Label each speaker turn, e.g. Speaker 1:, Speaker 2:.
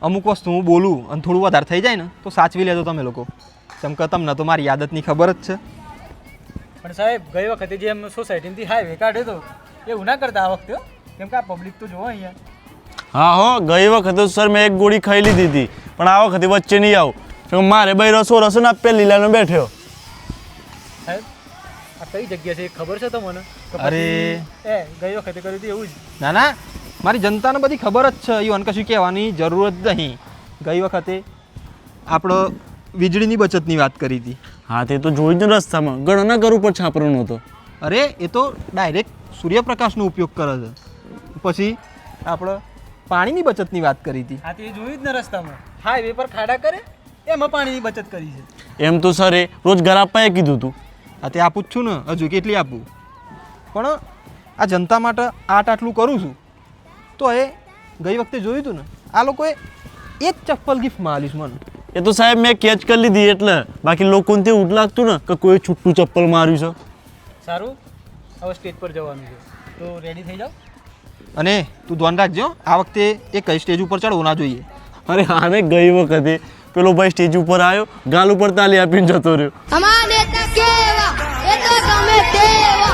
Speaker 1: અમુક વસ્તુ હું બોલું અને થોડું વધારે થઈ જાય ને તો સાચવી લેજો તમે લોકો. કેમ કે તમને તો મારી આદતની ખબર જ છે.
Speaker 2: પણ સાહેબ ગઈ વખતે જે એમ સોસાયટીથી હાઈવે કાઢ્યો તો એવું ના કરતા આ વખતે હો. કેમ કે આ પબ્લિક તો જોવો અહીંયા.
Speaker 3: હા હો, ગઈ વખતે સર મેં એક ગોળી ખાઈ લીધી હતી, પણ આ વખતે વચ્ચે નહીં આવું. મારે ભાઈ રસો રસો ને આપે લીલાનો બેઠ્યો.
Speaker 2: સાહેબ આ કઈ જગ્યા છે એ ખબર છે તમને?
Speaker 1: અરે
Speaker 2: ગઈ વખતે કર્યું હતું એવું જ.
Speaker 1: ના ના, મારી જનતાને બધી ખબર જ છે. એવું કશું કહેવાની જરૂર જ નહીં. ગઈ વખતે આપણે વીજળીની બચતની વાત કરી હતી.
Speaker 3: હા તે તો જોઈ જ રસ્તામાં ગણના કરવું પર છાપરનો હતો.
Speaker 1: અરે એ તો ડાયરેક્ટ સૂર્યપ્રકાશનો ઉપયોગ કરે છે. પછી આપણે પાણીની બચતની વાત કરી હતી.
Speaker 2: હા તે જોયું જ ને રસ્તામાં હાઈવે પર ખાડા કરે એમાં પાણીની બચત કરી છે.
Speaker 3: એમ તો સરે રોજ ઘર આપવા કીધું હતું.
Speaker 1: આ તે આપું જ છું ને, હજુ કેટલી આપું. પણ આ જનતા માટે આટલું કરું છું તો એ ગઈ વખતે જોયું હતું ને, આ લોકોએ એક ચપ્પલ ગિફ્ટમાં આલીશ મને.
Speaker 3: એ તો સાહેબ મેં કેચ કરી લીધી એટલે, બાકી લોકોને તે ઉઠ લાગતું ને કે કોઈ છૂટું ચપ્પલ માર્યું છે.
Speaker 2: સારું, હવે સ્ટેજ પર જવાનું છે તો રેડી થઈ જાઓ.
Speaker 1: અને તું ધ્યાન રાખજો, આ વખતે એ કઈ સ્ટેજ ઉપર ચડવું ના જોઈએ.
Speaker 3: અરે હા ને, ગઈ વખતે પેલો ભાઈ સ્ટેજ ઉપર આવ્યો, ગાલ ઉપર તાલી આપીને જતો રહ્યો.
Speaker 4: અમારા નેતા કેવા એ તો ગમે તેવા